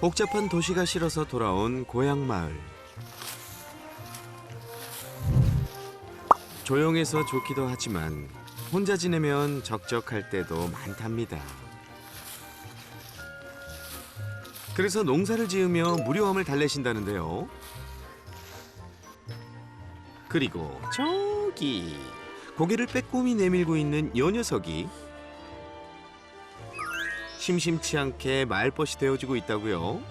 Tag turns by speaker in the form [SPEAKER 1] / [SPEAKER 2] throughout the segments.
[SPEAKER 1] 복잡한 도시가 싫어서 돌아온 고향 마을. 조용해서 좋기도 하지만 혼자 지내면 적적할 때도 많답니다. 그래서 농사를 지으며 무료함을 달래신다는데요. 그리고 저기 고개를 빼꼼히 내밀고 있는 요 녀석이 심심치 않게 말벗이 되어주고 있다고요.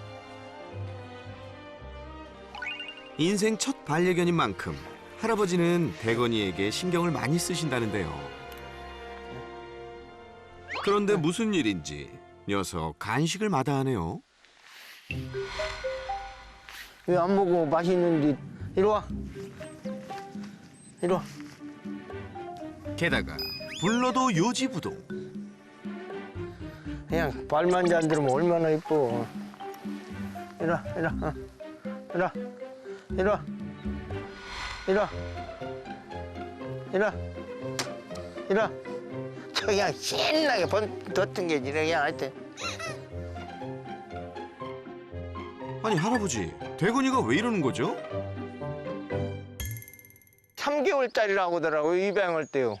[SPEAKER 1] 인생 첫 반려견인 만큼 할아버지는 대건이에게 신경을 많이 쓰신다는데요. 그런데 무슨 일인지 녀석 간식을 마다하네요.
[SPEAKER 2] 왜 안 먹어? 맛있는데. 이리 와. 이리 와.
[SPEAKER 1] 게다가 불러도 요지부동.
[SPEAKER 2] 그냥 발만 잘 들으면 얼마나 이뻐. 이리 와, 이리 와. 이리 와. 이리 와. 이리 와. 이리 와. 이리 와. 저 그냥 신나게 덧든 게 그냥 하여튼.
[SPEAKER 1] 아니 할아버지, 대건이가 왜 이러는 거죠?
[SPEAKER 2] 3개월짜리라고 하더라고요, 입양할 때요.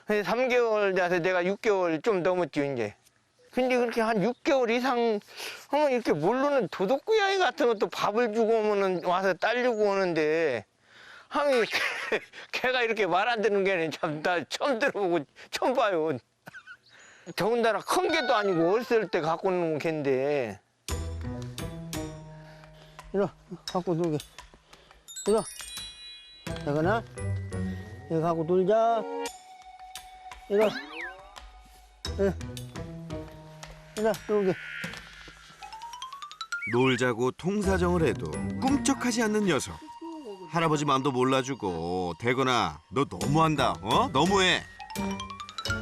[SPEAKER 2] 3개월 돼서 내가 6개월 좀 넘었죠, 이제. 근데 그렇게 한 6개월 이상 하면 이렇게 모르는 도둑구양이 같은 것도 밥을 주고 오면은 와서 딸려고 오는데, 하면 걔가 이렇게 말 안 듣는 게는 참 나 처음 들어보고 처음 봐요. 더군다나 큰 개도 아니고 어렸을 때 갖고 오는 개인데. 이리 와, 갖고 놀게. 이리 와. 대건아, 이거 갖고 놀자. 이리 와. 이리 와, 놀게.
[SPEAKER 1] 놀자고 통사정을 해도 꿈쩍하지 않는 녀석. 할아버지 마음도 몰라주고 대건아, 너 너무한다. 너무해.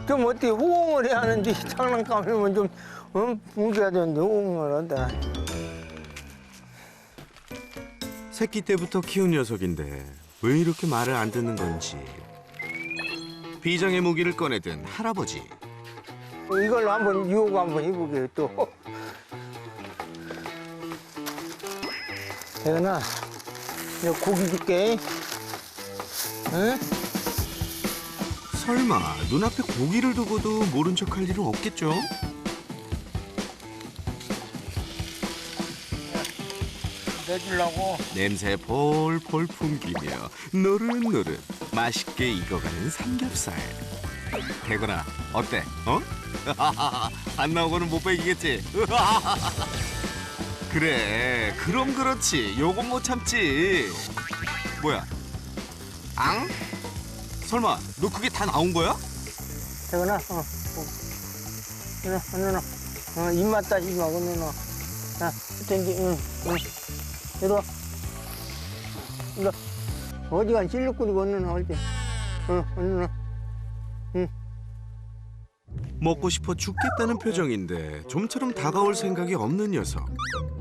[SPEAKER 2] 좀 어떻게 호응을 해야 하는데 장난감이면 좀 뭉쳐야 되는데 호응을 한다.
[SPEAKER 1] 새끼 때부터 키운 녀석인데 왜 이렇게 말을 안 듣는 건지. 비장의 무기를 꺼내든 할아버지.
[SPEAKER 2] 이걸로 한번 유혹 한번 해보게 또. 대건아, 이거 고기 줄게. 응?
[SPEAKER 1] 설마 눈앞에 고기를 두고도 모른 척할 일은 없겠죠?
[SPEAKER 2] 내주려고.
[SPEAKER 1] 냄새 폴폴 풍기며 노릇노릇 맛있게 익어가는 삼겹살. 대건아, 어때? 안 나오고는 못 베기겠지? 그래, 그럼 그렇지. 요건 못 참지. 뭐야? 앙? 설마 너 그게 다 나온 거야?
[SPEAKER 2] 대건아, 누나, 입맛 따지지 마고, 누나. 자, 땡기, 응. 이리 와. 이리 와. 어디가 찔러꾸리고, 누나, 할 때. 누나.
[SPEAKER 1] 먹고 싶어 죽겠다는 표정인데 좀처럼 다가올 생각이 없는 녀석.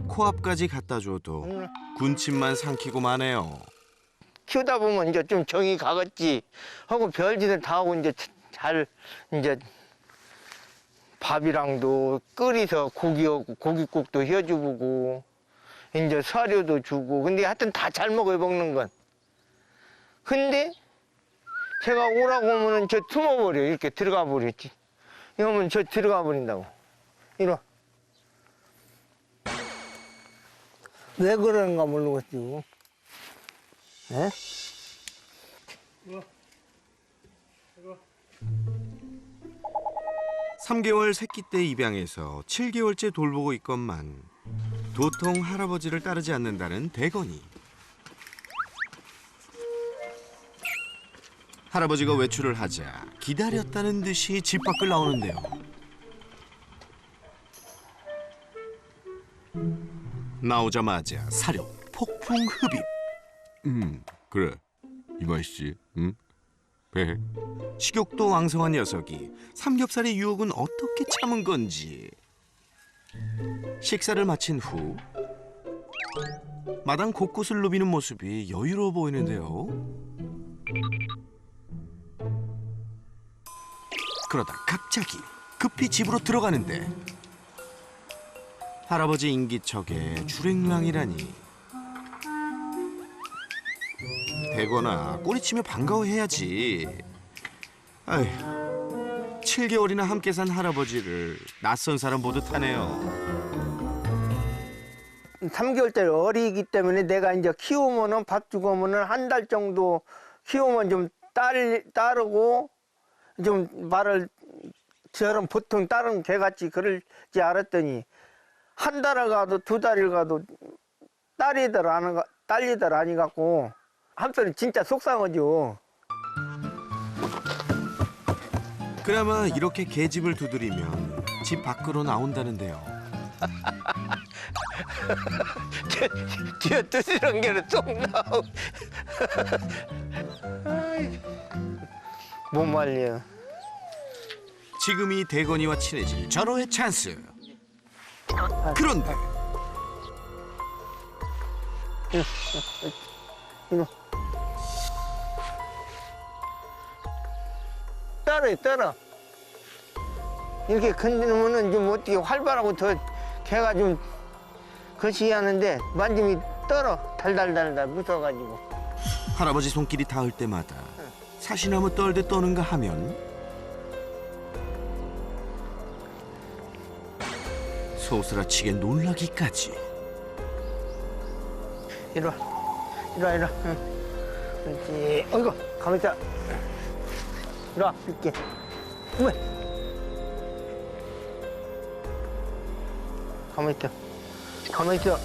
[SPEAKER 1] 코앞까지 갖다 줘도 군침만 삼키고 마네요.
[SPEAKER 2] 키우다 보면 이제 좀 정이 가겠지 하고 별짓을 다 하고 이제 잘 이제 밥이랑도 끓이서 고깃국도 해주고 이제 사료도 주고 근데 하여튼 다 잘 먹어요 먹는 건. 근데 제가 오라고 하면은 저 숨어버려 이렇게 들어가 버렸지. 이러면 저 들어가 버린다고. 이리 와. 왜 그러는가 모르겠지. 에?
[SPEAKER 1] 3개월 새끼 때 입양해서 7개월째 돌보고 있건만 도통 할아버지를 따르지 않는다는 대건이. 할아버지가 외출을 하자 기다렸다는 듯이 집 밖을 나오는데요. 나오자마자 사료 폭풍 흡입. 그래, 이 맛이지. 배. 식욕도 왕성한 녀석이 삼겹살의 유혹은 어떻게 참은 건지. 식사를 마친 후 마당 곳곳을 누비는 모습이 여유로워 보이는데요. 그러다 갑자기 급히 집으로 들어가는데 할아버지 인기척에 주랭랑이라니. 대거나 꼬리치며 반가워해야지. 아휴, 7개월이나 함께 산 할아버지를 낯선 사람 보듯 하네요.
[SPEAKER 2] 3개월짜리 어리기 때문에 내가 이제 키우면은 밥 주고면은 한 달 정도 키우면 좀 따르고 좀 말을 저런 보통 다른 개같이 그럴지 알았더니 한 달을 가도 2달을 가도 딸리들 아니갖고 한편은 진짜 속상하죠.
[SPEAKER 1] 그나마 이렇게 계집을 두드리면 집 밖으로 나온다는데요.
[SPEAKER 2] 뒤에 두드리는 게는 쏙 나오고. 못 말려.
[SPEAKER 1] 지금이 대건이와 친해질 절호의 찬스. 그런데
[SPEAKER 2] 이놈. 따라. 이렇게 건드리면은 좀 어떻게 활발하고 더 개가 좀 거시기하는데 만짐이 떨어. 달달달달 무서워가지고.
[SPEAKER 1] 할아버지 손길이 닿을 때마다 사시나무 떨듯 떠는가 하면 소스라치게 놀라기까지.
[SPEAKER 2] 이리 와. 응. 그렇지. 어이구, 가만히 있어. 이리 와, 줄게. 왜? 가만히 있어.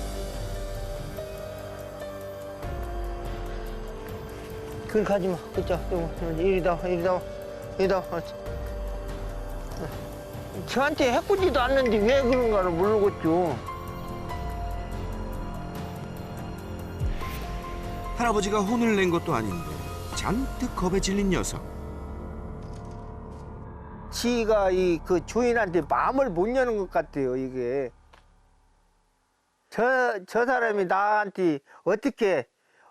[SPEAKER 2] 그걸 가지 마. 그쵸? 이리다 와. 저한테 해꾸지도 않는데 왜 그런가를 모르겠죠.
[SPEAKER 1] 할아버지가 혼을 낸 것도 아닌데 잔뜩 겁에 질린 녀석.
[SPEAKER 2] 지가 그 주인한테 마음을 못 여는 것 같아요, 이게. 저 사람이 나한테 어떻게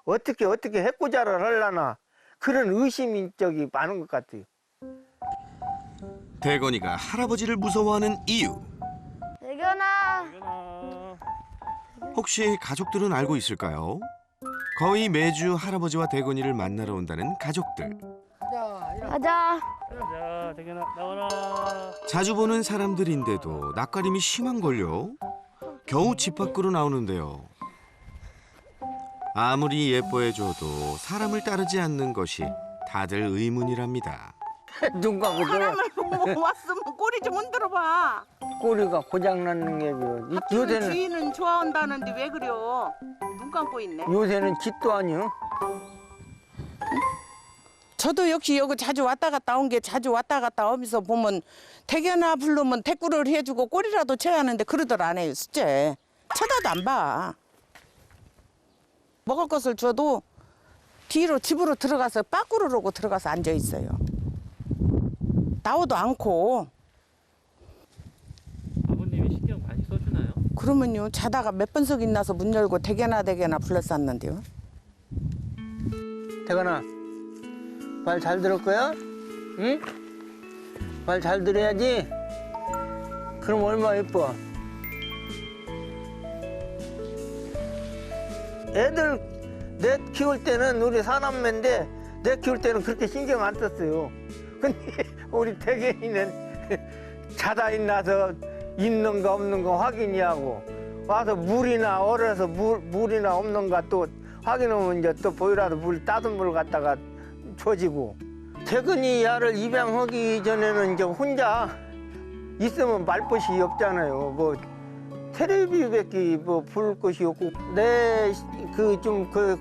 [SPEAKER 2] 해꾸자를 하려나 그런 의심인 적이 많은 것 같아요.
[SPEAKER 1] 대건이가 할아버지를 무서워하는 이유.
[SPEAKER 3] 대견아.
[SPEAKER 1] 혹시 가족들은 알고 있을까요? 거의 매주 할아버지와 대건이를 만나러 온다는 가족들.
[SPEAKER 3] 가자.
[SPEAKER 4] 자, 대견아 나와라.
[SPEAKER 1] 자주 보는 사람들인데도 낯가림이 심한걸요. 겨우 집 밖으로 나오는데요. 아무리 예뻐해줘도 사람을 따르지 않는 것이 다들 의문이랍니다.
[SPEAKER 2] 눈 감고 들어.
[SPEAKER 5] 사람을 보고 왔으면 꼬리 좀 흔들어봐.
[SPEAKER 2] 꼬리가 고장났는 게죠.
[SPEAKER 5] 요새는 주인은 좋아한다는데 왜 그래요? 눈 감고 있네.
[SPEAKER 2] 요새는 짓도 아니요.
[SPEAKER 5] 저도 역시 여기 자주 왔다 갔다 온 게 자주 왔다 갔다 오면서 보면 대견아 부르면 대꾸를 해주고 꼬리라도 쳐야 하는데 그러들 안 해요. 숫제 쳐다도 안 봐. 먹을 것을 줘도 뒤로 집으로 들어가서 빠꾸르르고 들어가서 앉아 있어요. 나오도 않고.
[SPEAKER 4] 아버님이 신경 많이 써주나요?
[SPEAKER 5] 그러면요 자다가 몇 번씩 일어나서 문 열고 대견아 불렀었는데요.
[SPEAKER 2] 대건아, 말 잘 들을 거야? 응? 말 잘 들어야지. 그럼 얼마나 예뻐. 애들 내 키울 때는 우리 사남매인데 내 키울 때는 그렇게 신경 안 썼어요. 근데 우리 대견이는 자다 일어나서 있는가 없는가 확인이 하고 와서 물이나 얼어서 물이나 없는가 또 확인하면 이제 또 보이라도 따뜻한 물 갖다가 줘지고. 대근이 야를 입양하기 전에는 이제 혼자 있으면 말벗이 없잖아요. 뭐 텔레비밖에 뭐 볼 것이 없고 내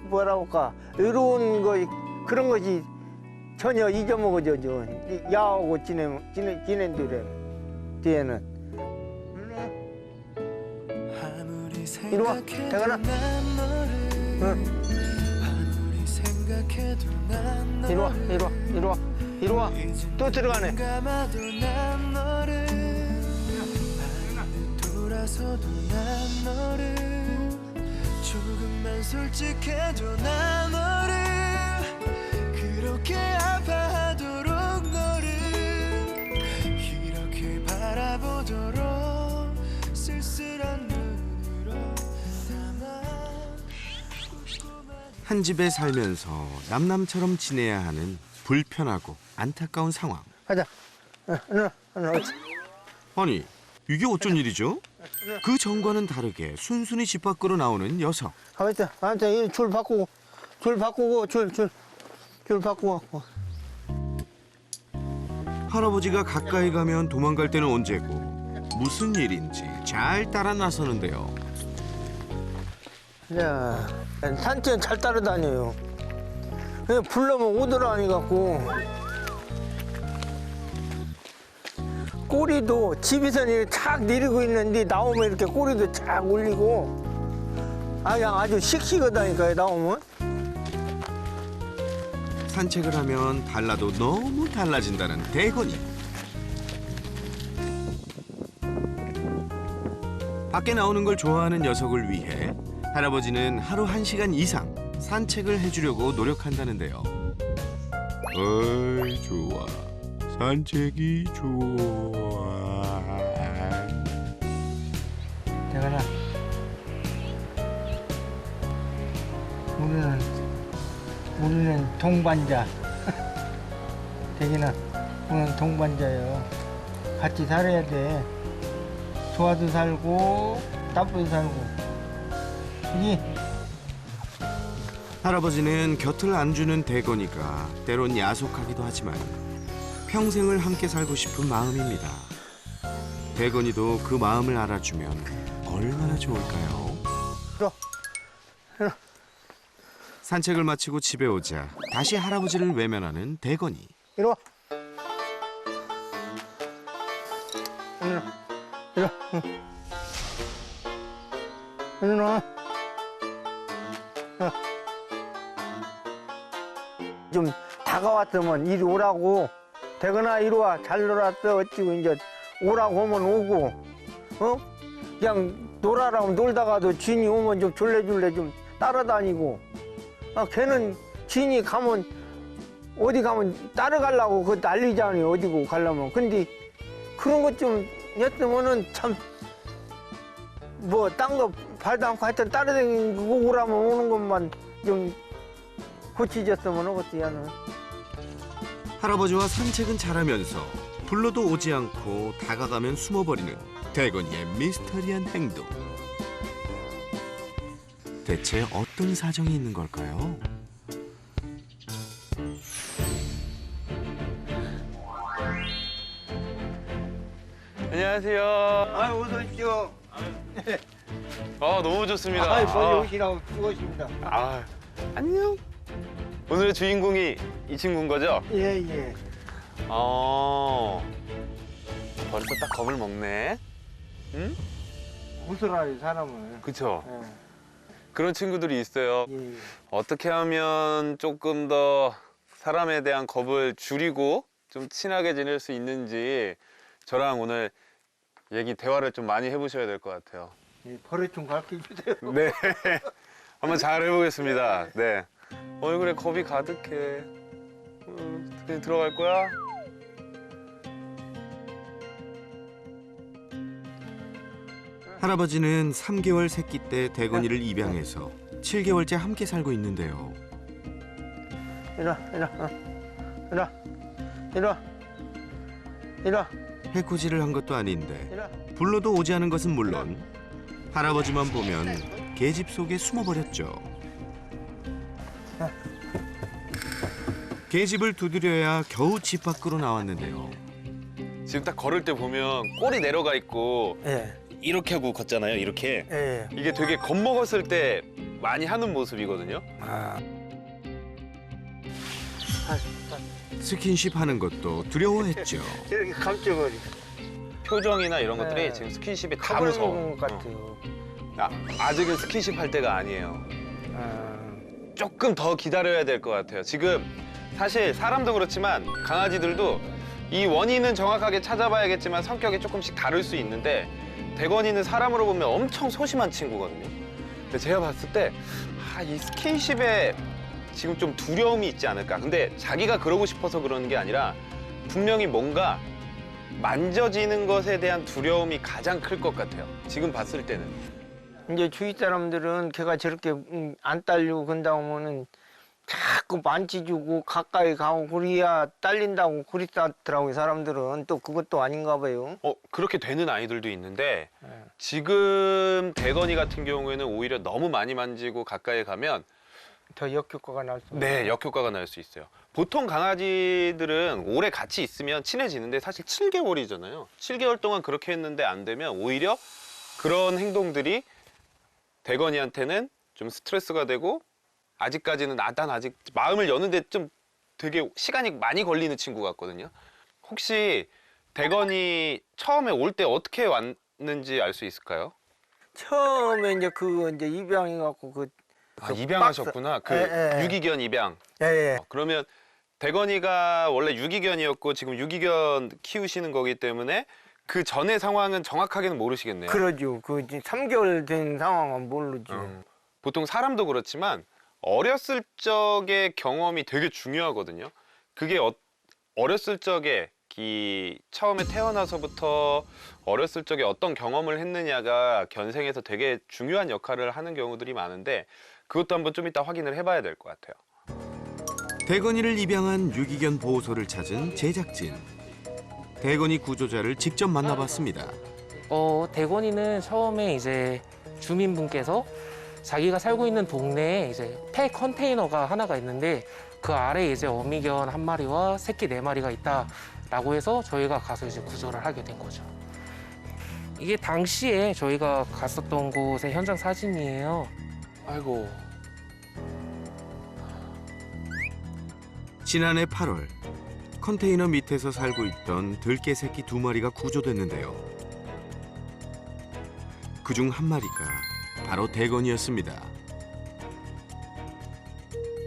[SPEAKER 2] 뭐라고 할까 이런 거 그런 것이 전혀 잊어먹어져. 야하고 지낸 뒤에는. 이리 와, 대건아. 응. 이리 와. 또 들어가네.
[SPEAKER 6] 돌아서도 난 너를 조금만 솔직해도 난 너를 그렇게 아파하도록 너를 이렇게 바라보도록 쓸쓸한 눈
[SPEAKER 1] 한 집에 살면서 남남처럼 지내야 하는 불편하고 안타까운 상황.
[SPEAKER 2] 가자. 누나, 어찌?
[SPEAKER 1] 아니, 이게 어쩐 일이죠? 그 전과는 다르게 순순히 집 밖으로 나오는 녀석.
[SPEAKER 2] 가만있어. 줄 바꾸고, 줄 바꾸고.
[SPEAKER 1] 할아버지가 가까이 가면 도망갈 때는 언제고 무슨 일인지 잘 따라 나서는데요.
[SPEAKER 2] 자, 산책 잘 따라다녀요. 그냥 불러면 오더라니 갖고. 꼬리도 집에서는 이렇게 착 내리고 있는데 나오면 이렇게 꼬리도 착 올리고. 그냥 아주 씩씩하다니까요, 나오면.
[SPEAKER 1] 산책을 하면 달라도 너무 달라진다는 대건이. 밖에 나오는 걸 좋아하는 녀석을 위해 할아버지는 하루 1시간 이상 산책을 해주려고 노력한다는데요. 어이 좋아, 산책이 좋아.
[SPEAKER 2] 대건아, 우리는 동반자. 대건아, 우리는 동반자예요. 같이 살아야 돼. 좋아도 살고 나쁘도 살고. 그지?
[SPEAKER 1] 할아버지는 곁을 안주는 대건이가 때론 야속하기도 하지만 평생을 함께 살고 싶은 마음입니다. 대건이도 그 마음을 알아주면 얼마나 좋을까요?
[SPEAKER 2] 이리
[SPEAKER 1] 산책을 마치고 집에 오자 다시 할아버지를 외면하는 대건이.
[SPEAKER 2] 이리 와. 이리 와. 이리 와. 좀 다가왔으면 이리 오라고. 대건아, 이리 와. 잘 놀았어. 어찌고 이제 오라고 하면 오고. 그냥 놀아라면 놀다가도 진이 오면 좀 졸래졸래 좀 따라다니고. 걔는 진이 가면 어디 가면 따라가려고 그 난리잖아요. 어디고 가려면. 근데 그런 것 좀 했으면은 참 뭐 딴 거 발도 않고 하여튼 따라다니고 오라면 오는 것만 좀 고치졌으면 어떻게 하나.
[SPEAKER 1] 할아버지와 산책은 잘하면서 불러도 오지 않고 다가가면 숨어버리는 대건이의 미스터리한 행동. 대체 어떤 사정이 있는 걸까요?
[SPEAKER 7] 안녕하세요.
[SPEAKER 2] 어서 오십시오.
[SPEAKER 7] 너무 좋습니다.
[SPEAKER 2] 빨리 오시라고 수고하십니다.
[SPEAKER 7] 안녕. 오늘의 주인공이 이 친구인 거죠?
[SPEAKER 2] 예.
[SPEAKER 7] 벌써 딱 겁을 먹네. 응?
[SPEAKER 2] 무술하는 사람을.
[SPEAKER 7] 그쵸?
[SPEAKER 2] 예.
[SPEAKER 7] 그런 친구들이 있어요.
[SPEAKER 2] 예.
[SPEAKER 7] 어떻게 하면 조금 더 사람에 대한 겁을 줄이고 좀 친하게 지낼 수 있는지 저랑 오늘 대화를 좀 많이 해보셔야 될 것 같아요.
[SPEAKER 2] 버릇 좀 가르쳐 주세요.
[SPEAKER 7] 네. 한번 잘 해보겠습니다. 네. 얼굴에 겁이 가득해. 그냥 들어갈 거야?
[SPEAKER 1] 할아버지는 3개월 새끼 때 대건이를 입양해서 7개월째 함께 살고 있는데요.
[SPEAKER 2] 이리 와.
[SPEAKER 1] 해코지를 한 것도 아닌데 불러도 오지 않은 것은 물론 할아버지만 보면 계집 속에 숨어버렸죠. 계집을 두드려야 겨우 집 밖으로 나왔는데요.
[SPEAKER 7] 지금 딱 걸을 때 보면 꼬리 내려가 있고
[SPEAKER 2] 예.
[SPEAKER 7] 이렇게 하고 걷잖아요. 이렇게.
[SPEAKER 2] 예.
[SPEAKER 7] 이게 되게 겁먹었을 때 많이 하는 모습이거든요.
[SPEAKER 1] 스킨십 하는 것도 두려워했죠.
[SPEAKER 2] 이렇게 감정을
[SPEAKER 7] 표정이나 이런 것들이
[SPEAKER 2] 네.
[SPEAKER 7] 지금 스킨십에 다
[SPEAKER 2] 겁을
[SPEAKER 7] 무서워.
[SPEAKER 2] 먹은 것 같아요.
[SPEAKER 7] 아직은 스킨십 할 때가 아니에요. 조금 더 기다려야 될 것 같아요. 지금 사실 사람도 그렇지만 강아지들도 이 원인은 정확하게 찾아봐야겠지만 성격이 조금씩 다를 수 있는데 대건이는 사람으로 보면 엄청 소심한 친구거든요. 근데 제가 봤을 때 이 스킨십에 지금 좀 두려움이 있지 않을까. 근데 자기가 그러고 싶어서 그러는 게 아니라 분명히 뭔가 만져지는 것에 대한 두려움이 가장 클 것 같아요. 지금 봤을 때는.
[SPEAKER 2] 이제 주위 사람들은 걔가 저렇게 안 딸리고 근다 하면은 자꾸 만지주고 가까이 가고 그래야 딸린다고 그랬더라고요. 사람들은 또 그것도 아닌가 봐요.
[SPEAKER 7] 그렇게 되는 아이들도 있는데 지금 대건이 같은 경우에는 오히려 너무 많이 만지고 가까이 가면
[SPEAKER 2] 더 역효과가 날 수.
[SPEAKER 7] 네, 역효과가 날 수 있어요. 보통 강아지들은 오래 같이 있으면 친해지는데 사실 7개월이잖아요. 7개월 동안 그렇게 했는데 안 되면 오히려 그런 행동들이 대건이한테는 좀 스트레스가 되고 아직까지는 난 아직 마음을 여는데 좀 되게 시간이 많이 걸리는 친구 같거든요. 혹시 대건이 처음에 올 때 어떻게 왔는지 알 수 있을까요?
[SPEAKER 2] 처음에 이제 이제 입양해갖고
[SPEAKER 7] 입양하셨구나.
[SPEAKER 2] 예.
[SPEAKER 7] 유기견 입양.
[SPEAKER 2] 예.
[SPEAKER 7] 그러면 대건이가 원래 유기견이었고 지금 유기견 키우시는 거기 때문에 그 전의 상황은 정확하게는 모르시겠네요.
[SPEAKER 2] 그러죠. 이제 3개월 된 상황은 모르죠.
[SPEAKER 7] 보통 사람도 그렇지만 어렸을 적의 경험이 되게 중요하거든요. 그게 어렸을 적에 처음에 태어나서부터 어렸을 적에 어떤 경험을 했느냐가 견생에서 되게 중요한 역할을 하는 경우들이 많은데 그것도 한번 좀 이따 확인을 해봐야 될 것 같아요.
[SPEAKER 1] 대건이를 입양한 유기견 보호소를 찾은 제작진. 대건이 구조자를 직접 만나봤습니다.
[SPEAKER 8] 대건이는 처음에 이제 주민분께서 자기가 살고 있는 동네에 이제 폐 컨테이너가 하나가 있는데 그 아래에 이제 어미견 1마리와 새끼 4마리가 있다라고 해서 저희가 가서 이제 구조를 하게 된 거죠. 이게 당시에 저희가 갔었던 곳의 현장 사진이에요.
[SPEAKER 7] 아이고.
[SPEAKER 1] 지난해 8월 컨테이너 밑에서 살고 있던 들개 새끼 2마리가 구조됐는데요. 그중 1마리가 바로 대건이었습니다.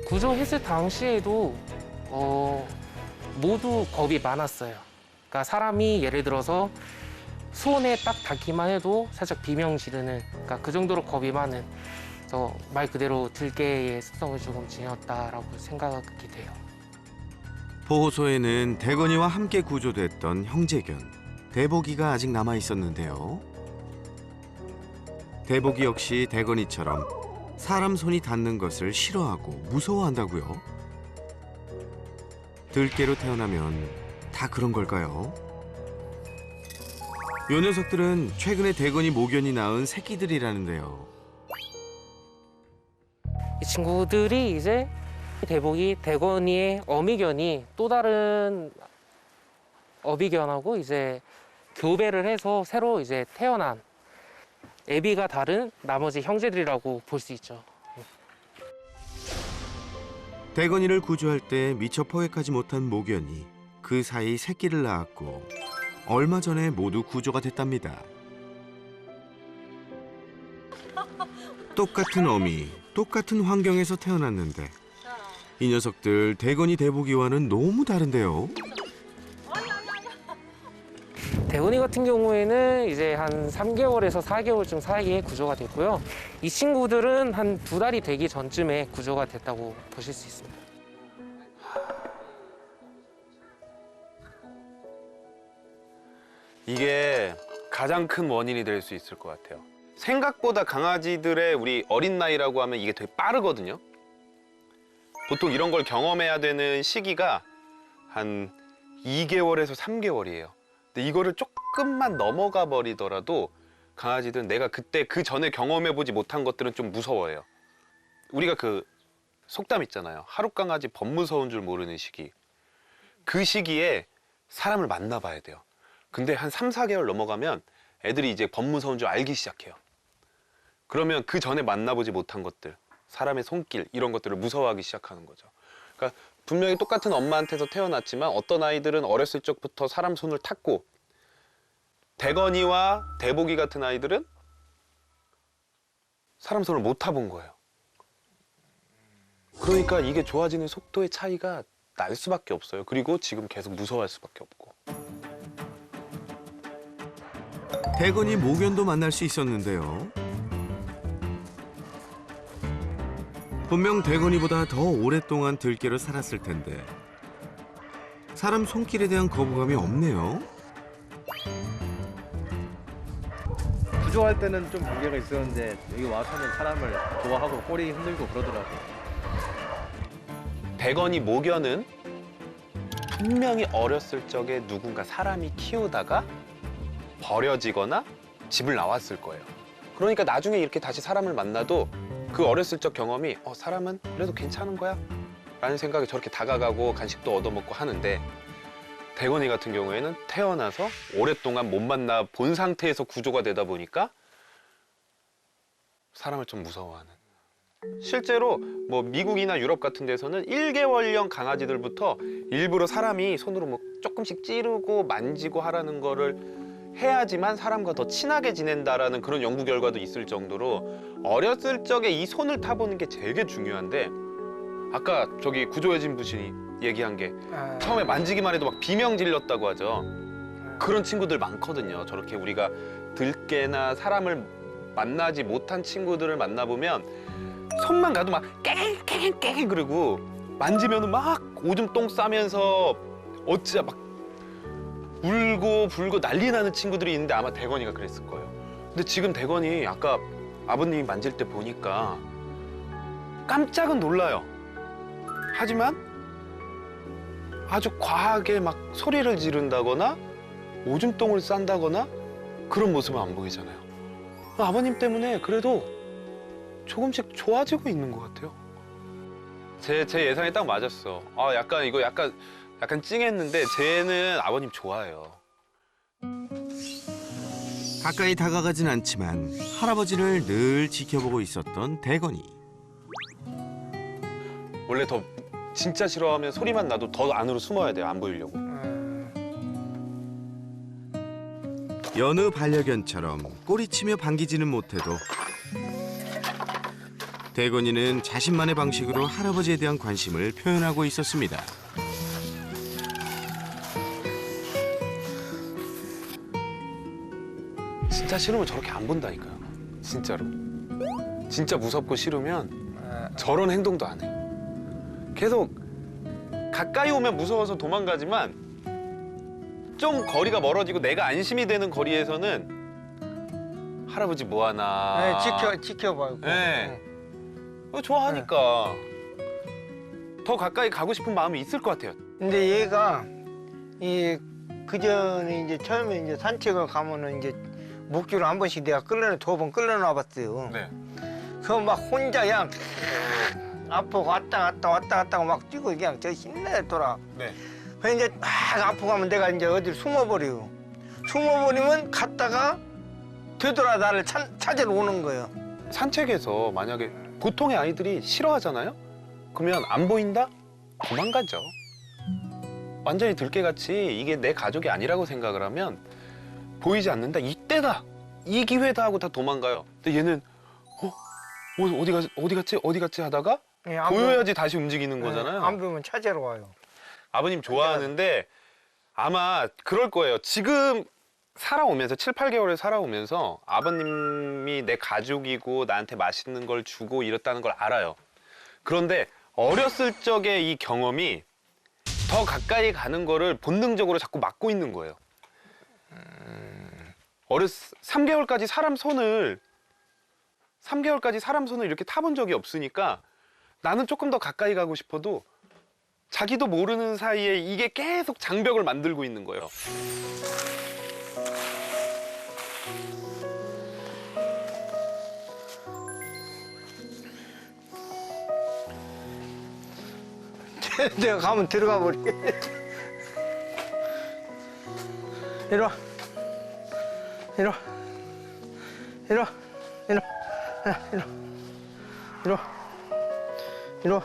[SPEAKER 8] 구조했을 당시에도 모두 겁이 많았어요. 그러니까 사람이 예를 들어서 손에 딱 닿기만 해도 살짝 비명 지르는, 그러니까 그 정도로 겁이 많은, 그래서 말 그대로 들개의 습성을 조금 지녔다라고 생각이 돼요.
[SPEAKER 1] 보호소에는 대건이와 함께 구조됐던 형제견 대복이가 아직 남아 있었는데요. 대복이 역시 대건이처럼 사람 손이 닿는 것을 싫어하고 무서워한다고요. 들개로 태어나면 다 그런 걸까요? 요 녀석들은 최근에 대건이 모견이 낳은 새끼들이라는데요.
[SPEAKER 8] 이 친구들이 이제 대건이의 어미견이 또 다른 어미견하고 이제 교배를 해서 새로 이제 태어난 애비가 다른 나머지 형제들이라고 볼 수 있죠.
[SPEAKER 1] 대건이를 구조할 때 미처 포획하지 못한 모견이 그 사이 새끼를 낳았고 얼마 전에 모두 구조가 됐답니다. 똑같은 어미, 똑같은 환경에서 태어났는데 이 녀석들 대건이 대복이와는 너무 다른데요.
[SPEAKER 8] 대건이 같은 경우에는 이제 한 3개월에서 4개월쯤 사이에 구조가 됐고요. 이 친구들은 한 2달이 되기 전쯤에 구조가 됐다고 보실 수 있습니다.
[SPEAKER 7] 이게 가장 큰 원인이 될 수 있을 것 같아요. 생각보다 강아지들의 우리 어린 나이라고 하면 이게 되게 빠르거든요. 보통 이런 걸 경험해야 되는 시기가 한 2개월에서 3개월이에요. 근데 이거를 조금만 넘어가 버리더라도 강아지들은 내가 그때 그 전에 경험해보지 못한 것들은 좀 무서워해요. 우리가 그 속담 있잖아요. 하루 강아지 범 무서운 줄 모르는 시기. 그 시기에 사람을 만나봐야 돼요. 근데 한 3, 4개월 넘어가면 애들이 이제 범 무서운 줄 알기 시작해요. 그러면 그 전에 만나보지 못한 것들, 사람의 손길 이런 것들을 무서워하기 시작하는 거죠. 그러니까 분명히 똑같은 엄마한테서 태어났지만 어떤 아이들은 어렸을 적부터 사람 손을 탔고 대건이와 대복이 같은 아이들은 사람 손을 못 타본 거예요. 그러니까 이게 좋아지는 속도의 차이가 날 수밖에 없어요. 그리고 지금 계속 무서워할 수밖에 없고.
[SPEAKER 1] 대건이 모견도 만날 수 있었는데요. 분명 대건이보다 더 오랫동안 들개로 살았을 텐데 사람 손길에 대한 거부감이 없네요.
[SPEAKER 9] 구조할 때는 좀 문제가 있었는데 여기 와서는 사람을 좋아하고 꼬리 흔들고 그러더라고요.
[SPEAKER 7] 대건이 모견은 분명히 어렸을 적에 누군가 사람이 키우다가 버려지거나 집을 나왔을 거예요. 그러니까 나중에 이렇게 다시 사람을 만나도 그 어렸을 적 경험이 사람은 그래도 괜찮은 거야? 라는 생각에 저렇게 다가가고 간식도 얻어먹고 하는데 대건이 같은 경우에는 태어나서 오랫동안 못 만나 본 상태에서 구조가 되다 보니까 사람을 좀 무서워하는. 실제로 뭐 미국이나 유럽 같은 데서는 1개월령 강아지들부터 일부러 사람이 손으로 뭐 조금씩 찌르고 만지고 하라는 거를 해야지만 사람과 더 친하게 지낸다라는 그런 연구 결과도 있을 정도로 어렸을 적에 이 손을 타보는 게 되게 중요한데 아까 저기 구조해진 분이 얘기한 게 처음에 만지기만 해도 막 비명 질렀다고 하죠. 그런 친구들 많거든요. 저렇게 우리가 들깨나 사람을 만나지 못한 친구들을 만나보면 손만 가도 막 깨갱 그러고 만지면은 막 오줌 똥 싸면서 어찌야 막 울고 불고 난리 나는 친구들이 있는데 아마 대건이가 그랬을 거예요. 근데 지금 대건이 아까 아버님이 만질 때 보니까 깜짝은 놀라요. 하지만 아주 과하게 막 소리를 지른다거나 오줌똥을 싼다거나 그런 모습은 안 보이잖아요. 아버님 때문에 그래도 조금씩 좋아지고 있는 것 같아요. 제 예상이 딱 맞았어. 약간 찡했는데 쟤는 아버님 좋아해요.
[SPEAKER 1] 가까이 다가가진 않지만 할아버지를 늘 지켜보고 있었던 대건이.
[SPEAKER 7] 원래 더 진짜 싫어하면 소리만 나도 더 안으로 숨어야 돼요. 안 보이려고.
[SPEAKER 1] 여느 반려견처럼 꼬리치며 반기지는 못해도 대건이는 자신만의 방식으로 할아버지에 대한 관심을 표현하고 있었습니다.
[SPEAKER 7] 진짜 싫으면 저렇게 안 본다니까요. 진짜로. 진짜 무섭고 싫으면 저런 행동도 안 해. 계속 가까이 오면 무서워서 도망가지만 좀 거리가 멀어지고 내가 안심이 되는 거리에서는 할아버지 뭐 하나.
[SPEAKER 2] 지켜봐요.
[SPEAKER 7] 네. 좋아하니까 더 가까이 가고 싶은 마음이 있을 것 같아요.
[SPEAKER 2] 근데 얘가 그전에 이제 처음에 이제 산책을 가면은 이제 목줄을 한 번씩 내가 두 번 끌어놔 봤어요.
[SPEAKER 7] 네.
[SPEAKER 2] 그거 막 혼자 그냥 앞으로 왔다 갔다 막 뛰고 그냥 저 힘내더라.
[SPEAKER 7] 네.
[SPEAKER 2] 그래서 이제 막 앞으로 가면 내가 이제 어디를 숨어버려요. 숨어버리면 갔다가 되돌아 나를 찾으러 오는 거예요.
[SPEAKER 7] 산책에서 만약에 보통의 아이들이 싫어하잖아요? 그러면 안 보인다? 도망가죠. 완전히 들깨같이 이게 내 가족이 아니라고 생각을 하면 보이지 않는다. 이때다! 이 기회다 하고 다 도망가요. 근데 얘는 어디 갔지 하다가 보여야지 다시 움직이는 거잖아요.
[SPEAKER 2] 안 보면 찾으러 와요.
[SPEAKER 7] 아버님 좋아하는데 아마 그럴 거예요. 지금 살아오면서 7, 8개월을 살아오면서 아버님이 내 가족이고 나한테 맛있는 걸 주고 이랬다는 걸 알아요. 그런데 어렸을 적의 이 경험이 더 가까이 가는 거를 본능적으로 자꾸 막고 있는 거예요. 3개월까지 사람 손을 이렇게 타본 적이 없으니까 나는 조금 더 가까이 가고 싶어도 자기도 모르는 사이에 이게 계속 장벽을 만들고 있는 거예요.
[SPEAKER 2] 내가 가면 들어가 버려. 이리 와. 이리 와. 이리 와. 이리 와. 이리 와. 이리 와. 이리 와.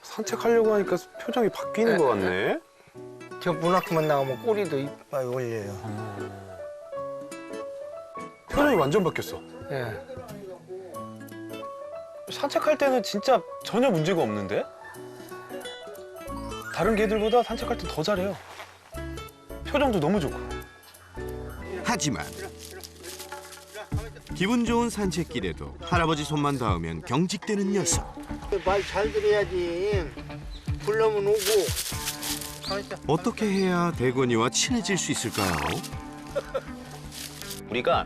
[SPEAKER 7] 산책하려고 하니까 표정이 바뀌는 것 같네.
[SPEAKER 2] 저 문 앞만 나가면 꼬리도 이빨 올려요.
[SPEAKER 7] 표정이 완전 바뀌었어.
[SPEAKER 2] 예.
[SPEAKER 7] 산책할 때는 진짜 전혀 문제가 없는데? 다른 개들보다 산책할 때 더 잘해요. 표정도 너무 좋고.
[SPEAKER 1] 하지만 기분 좋은 산책길에도 할아버지 손만 닿으면 경직되는 녀석.
[SPEAKER 2] 말 잘 들어야지. 불러면 오고.
[SPEAKER 1] 어떻게 해야 대건이와 친해질 수 있을까요?
[SPEAKER 7] 우리가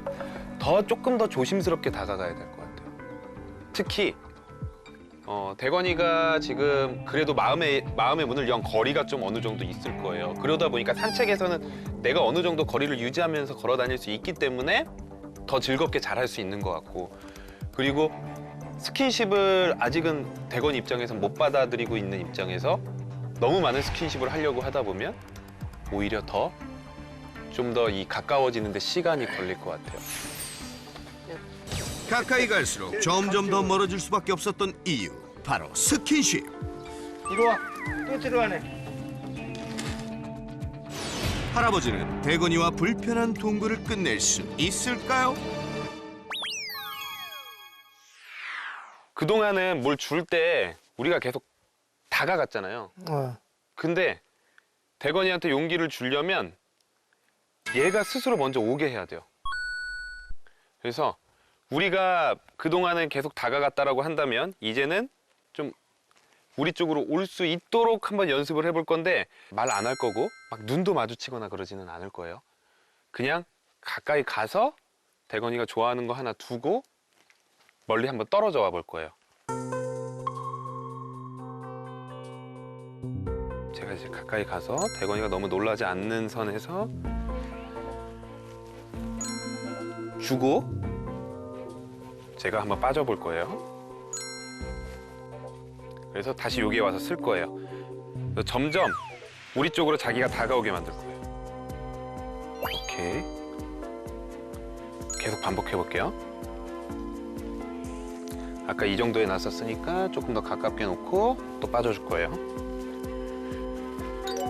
[SPEAKER 7] 조금 더 조심스럽게 다가가야 될 것 같아요. 특히 대건이가 지금 그래도 마음의 문을 연 거리가 좀 어느 정도 있을 거예요. 그러다 보니까 산책에서는 내가 어느 정도 거리를 유지하면서 걸어 다닐 수 있기 때문에 더 즐겁게 잘할 수 있는 것 같고, 그리고 스킨십을 아직은 대건이 입장에서 못 받아들이고 있는 입장에서 너무 많은 스킨십을 하려고 하다 보면 오히려 좀 더 이 가까워지는 데 시간이 걸릴 것 같아요.
[SPEAKER 1] 가까이 갈수록 점점 더 멀어질 수밖에 없었던 이유, 바로 스킨십.
[SPEAKER 2] 이리 와. 또 들어가네.
[SPEAKER 1] 할아버지는 대건이와 불편한 동거를 끝낼 수 있을까요?
[SPEAKER 7] 그동안은 뭘 줄 때 우리가 계속 다가갔잖아요. 근데 대건이한테 용기를 주려면 얘가 스스로 먼저 오게 해야 돼요. 그래서 우리가 그동안은 계속 다가갔다라고 한다면 이제는 좀 우리 쪽으로 올 수 있도록 한번 연습을 해볼 건데, 말 안 할 거고 막 눈도 마주치거나 그러지는 않을 거예요. 그냥 가까이 가서 대건이가 좋아하는 거 하나 두고 멀리 한번 떨어져 와 볼 거예요. 제가 이제 가까이 가서 대건이가 너무 놀라지 않는 선에서 주고 제가 한번 빠져볼 거예요. 그래서 다시 여기에 와서 쓸 거예요. 그래서 점점 우리 쪽으로 자기가 다가오게 만들 거예요. 오케이. 계속 반복해 볼게요. 아까 이 정도에 놨었으니까 조금 더 가깝게 놓고 또 빠져줄 거예요.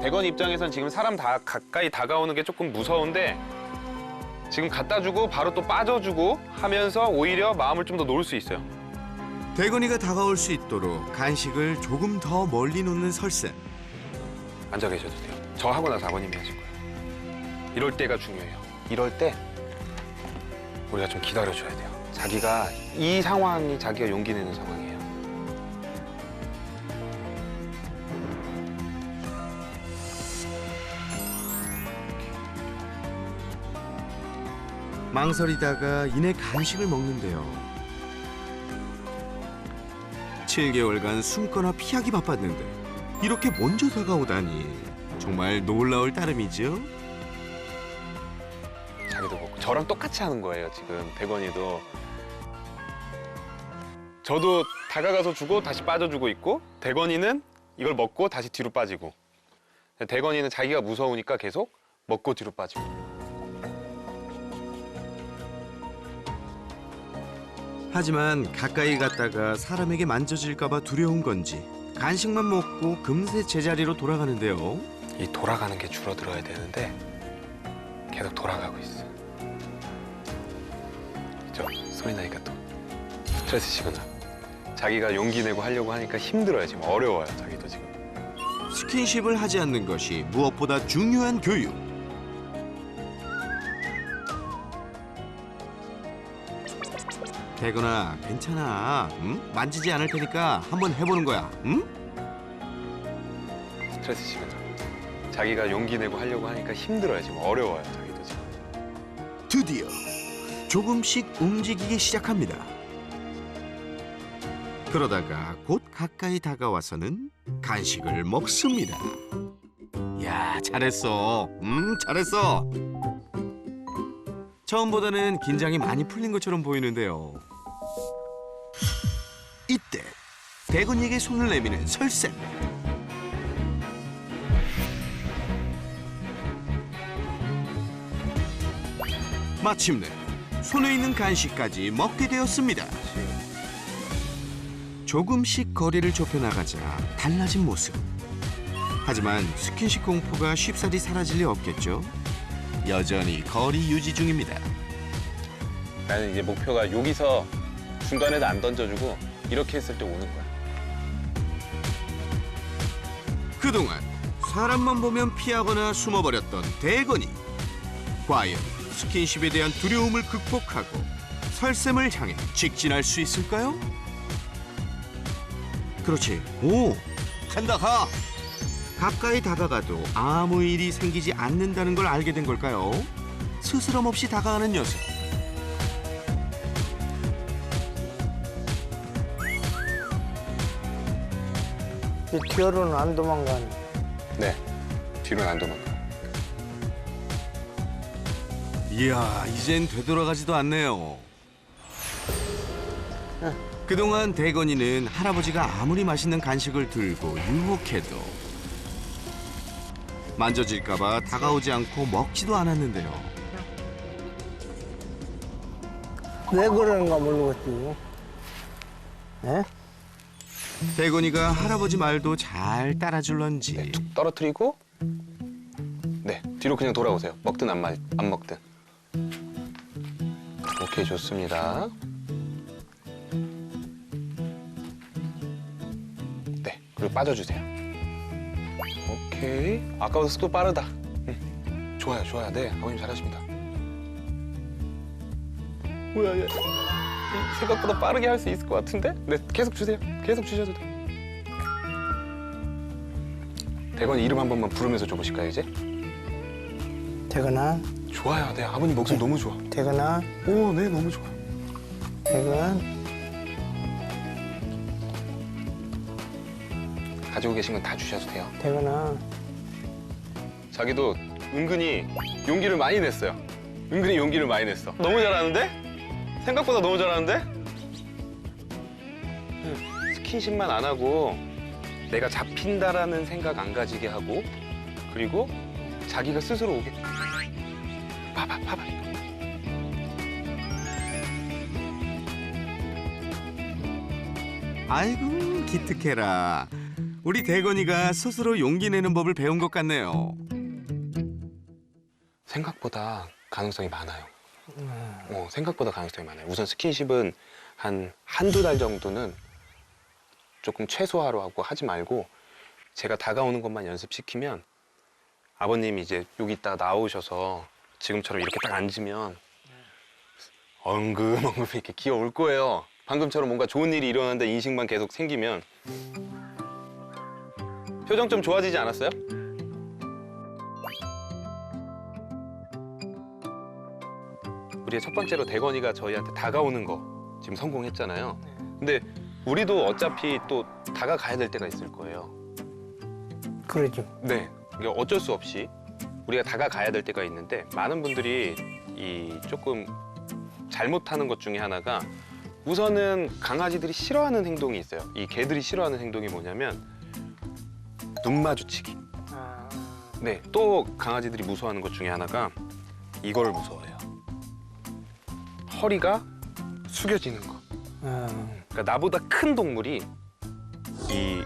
[SPEAKER 7] 대건 입장에선 지금 사람 다 가까이 다가오는 게 조금 무서운데 지금 갖다 주고 바로 또 빠져주고 하면서 오히려 마음을 좀 더 놓을 수 있어요.
[SPEAKER 1] 대건이가 다가올 수 있도록 간식을 조금 더 멀리 놓는 설쌤.
[SPEAKER 7] 앉아 계셔도 돼요. 저 하고 나서 아버님이 하실 거예요. 이럴 때가 중요해요. 이럴 때 우리가 좀 기다려줘야 돼요. 자기가 이 상황이 자기가 용기 내는 상황이에요.
[SPEAKER 1] 망설이다가 이내 간식을 먹는데요. 7개월간 숨거나 피하기 바빴는데 이렇게 먼저 다가오다니 정말 놀라울 따름이죠.
[SPEAKER 7] 자기도 먹고 저랑 똑같이 하는 거예요. 지금 대건이도. 저도 다가가서 주고 다시 빠져주고 있고, 대건이는 이걸 먹고 다시 뒤로 빠지고, 대건이는 자기가 무서우니까 계속 먹고 뒤로 빠지고.
[SPEAKER 1] 하지만 가까이 갔다가 사람에게 만져질까 봐 두려운 건지 간식만 먹고 금세 제자리로 돌아가는데요.
[SPEAKER 7] 이 돌아가는 게 줄어들어야 되는데 계속 돌아가고 있어. 그죠? 소리 나니까 또 스트레스 시그널. 자기가 용기 내고 하려고 하니까 힘들어요. 지금 어려워요. 자기도 지금.
[SPEAKER 1] 스킨십을 하지 않는 것이 무엇보다 중요한 교육. 대건아, 괜찮아. 응? 만지지 않을 테니까 한번 해보는 거야. 응?
[SPEAKER 7] 스트레스 시그널. 자기가 용기 내고 하려고 하니까 힘들어요. 지금 어려워요. 자기도 지금.
[SPEAKER 1] 드디어 조금씩 움직이기 시작합니다. 그러다가 곧 가까이 다가와서는 간식을 먹습니다. 야, 잘했어. 잘했어. 처음보다는 긴장이 많이 풀린 것처럼 보이는데요. 이때 대건이에게 손을 내미는 설쌤. 마침내 손에 있는 간식까지 먹게 되었습니다. 조금씩 거리를 좁혀나가자 달라진 모습. 하지만 스킨십 공포가 쉽사리 사라질 리 없겠죠. 여전히 거리 유지 중입니다.
[SPEAKER 7] 나는 이제 목표가 여기서 중간에도 안 던져주고 이렇게 했을 때 오는 거야.
[SPEAKER 1] 그동안 사람만 보면 피하거나 숨어버렸던 대건이. 과연 스킨십에 대한 두려움을 극복하고 설쌤을 향해 직진할 수 있을까요? 그렇지. 오! 간다 가! 가까이 다가가도 아무 일이 생기지 않는다는 걸 알게 된 걸까요? 스스럼 없이 다가가는 녀석.
[SPEAKER 2] 이 뒤로는 안 도망가네.
[SPEAKER 7] 네, 뒤로는 안 도망가.
[SPEAKER 1] 이야, 이젠 되돌아가지도 않네요. 그동안 대건이는 할아버지가 아무리 맛있는 간식을 들고 유혹해도 만져질까 봐 다가오지 않고 먹지도 않았는데요.
[SPEAKER 2] 왜 그러는가 모르겠지. 예?
[SPEAKER 1] 대건이가 할아버지 말도 잘 따라줄런지.
[SPEAKER 7] 네, 툭 떨어뜨리고 네, 뒤로 그냥 돌아오세요. 먹든 안 먹든. 오케이, 좋습니다. 네, 그리고 빠져주세요. 오케이. 아까보다 속도 빠르다. 좋아요, 좋아요. 네, 아버님 잘하십니다. 뭐야, 얘. 생각보다 빠르게 할 수 있을 것 같은데? 네, 계속 주세요. 계속 주셔도 돼요. 대건이 이름 한 번만 부르면서 줘보실까요, 이제?
[SPEAKER 2] 대건아,
[SPEAKER 7] 좋아요. 네, 아버님 목소리 너무 좋아.
[SPEAKER 2] 대건아,
[SPEAKER 7] 오, 네, 너무 좋아.
[SPEAKER 2] 대건.
[SPEAKER 7] 가지고 계신 건 다 주셔도 돼요.
[SPEAKER 2] 대건아.
[SPEAKER 7] 자기도 은근히 용기를 많이 냈어요. 은근히 용기를 많이 냈어. 너무 잘하는데? 생각보다 너무 잘하는데? 스킨십만 안 하고 내가 잡힌다라는 생각 안 가지게 하고 그리고 자기가 스스로 오게. 봐봐, 봐봐.
[SPEAKER 1] 아이고, 기특해라. 우리 대건이가 스스로 용기 내는 법을 배운 것 같네요.
[SPEAKER 7] 생각보다 가능성이 많아요. 생각보다 가능성이 많아요. 우선 스킨십은 한두 달 정도는 조금 최소화로 하고 하지 말고 제가 다가오는 것만 연습시키면 아버님이 이제 여기 있다가 나오셔서 지금처럼 이렇게 딱 앉으면 엉금엉금 이렇게 기어올 거예요. 방금처럼 뭔가 좋은 일이 일어난다 인식만 계속 생기면. 표정 좀 좋아지지 않았어요? 우리의 첫 번째로 대건이가 저희한테 다가오는 거 지금 성공했잖아요. 근데 우리도 어차피 또 다가가야 될 때가 있을 거예요.
[SPEAKER 2] 그러죠.
[SPEAKER 7] 네, 이게 어쩔 수 없이 우리가 다가가야 될 때가 있는데 많은 분들이 이 조금 잘못하는 것 중에 하나가 우선은 강아지들이 싫어하는 행동이 있어요. 이 개들이 싫어하는 행동이 뭐냐면 눈 마주치기. 네, 또 강아지들이 무서워하는 것 중에 하나가 이걸 무서워해요. 허리가 숙여지는 거. 그러니까 나보다 큰 동물이 이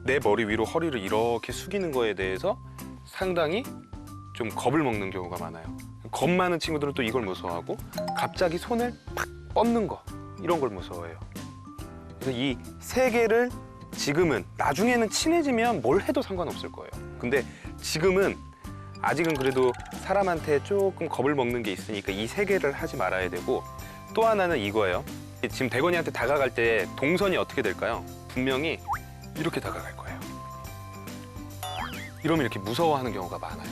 [SPEAKER 7] 내 머리 위로 허리를 이렇게 숙이는 거에 대해서 상당히 좀 겁을 먹는 경우가 많아요. 겁 많은 친구들은 또 이걸 무서워하고 갑자기 손을 팍 뻗는 거 이런 걸 무서워해요. 그래서 이 세 개를 지금은 나중에는 친해지면 뭘 해도 상관없을 거예요. 근데 지금은 아직은 그래도 사람한테 조금 겁을 먹는 게 있으니까 이 세 개를 하지 말아야 되고 또 하나는 이거예요. 지금 대건이한테 다가갈 때 동선이 어떻게 될까요? 분명히 이렇게 다가갈 거예요. 이러면 이렇게 무서워하는 경우가 많아요.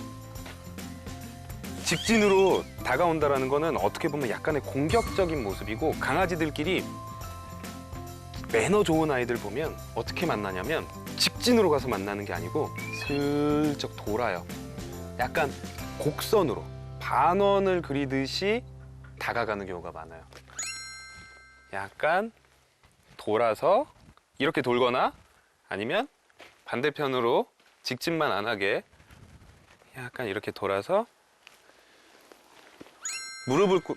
[SPEAKER 7] 직진으로 다가온다는 거는 어떻게 보면 약간의 공격적인 모습이고 강아지들끼리 매너 좋은 아이들 보면 어떻게 만나냐면 직진으로 가서 만나는 게 아니고 슬쩍 돌아요. 약간 곡선으로 반원을 그리듯이 다가가는 경우가 많아요. 약간 돌아서 이렇게 돌거나 아니면 반대편으로 직진만 안 하게 약간 이렇게 돌아서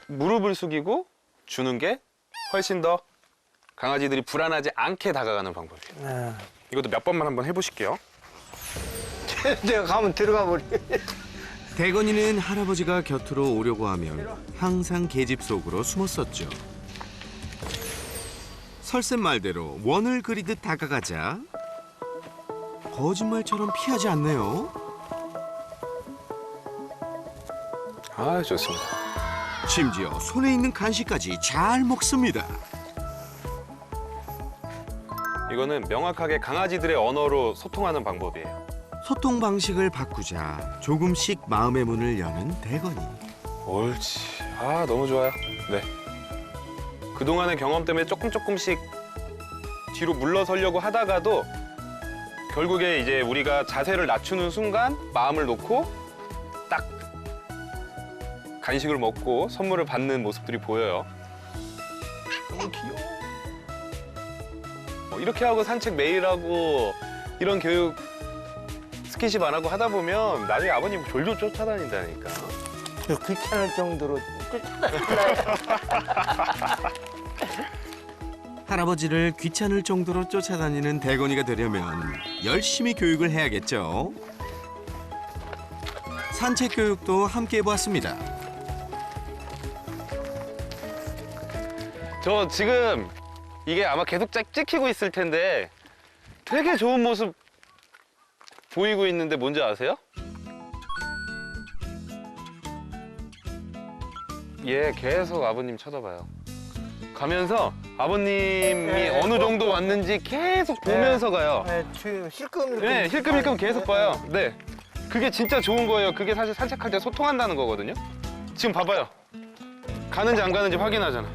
[SPEAKER 7] 무릎을 숙이고 주는 게 훨씬 더 강아지들이 불안하지 않게 다가가는 방법이에요. 이것도 몇 번만 한번 해보실게요.
[SPEAKER 2] 내가 가면 들어가 버리.
[SPEAKER 1] 대건이는 할아버지가 곁으로 오려고 하면 항상 계집 속으로 숨었었죠. 설쌤 말대로 원을 그리듯 다가가자 거짓말처럼 피하지 않네요.
[SPEAKER 7] 아, 좋습니다.
[SPEAKER 1] 심지어 손에 있는 간식까지 잘 먹습니다.
[SPEAKER 7] 이거는 명확하게 강아지들의 언어로 소통하는 방법이에요.
[SPEAKER 1] 소통 방식을 바꾸자 조금씩 마음의 문을 여는 대건이.
[SPEAKER 7] 옳지. 아, 너무 좋아요. 네. 그동안의 경험 때문에 조금씩 뒤로 물러서려고 하다가도 결국에 이제 우리가 자세를 낮추는 순간 마음을 놓고 딱 간식을 먹고 선물을 받는 모습들이 보여요. 너무 귀여워. 이렇게 하고 산책 매일 하고 이런 교육 스킨십 안 하고 하다 보면 나중에 아버님 졸졸 쫓아다닌다니까.
[SPEAKER 2] 귀찮을 정도로
[SPEAKER 1] 할아버지를 귀찮을 정도로 쫓아다니는 대건이가 되려면 열심히 교육을 해야겠죠. 산책 교육도 함께 해보았습니다.
[SPEAKER 7] 저 지금 이게 아마 계속 찍히고 있을 텐데 되게 좋은 모습 보이고 있는데 뭔지 아세요? 얘 계속 아버님 쳐다봐요. 가면서 아버님이 어느 정도 왔는지 계속 보면서 가요.
[SPEAKER 2] 실금
[SPEAKER 7] 네, 힐끔힐끔 계속 봐요. 네, 그게 진짜 좋은 거예요. 그게 사실 산책할 때 소통한다는 거거든요. 지금 봐봐요. 가는지 안 가는지 확인하잖아.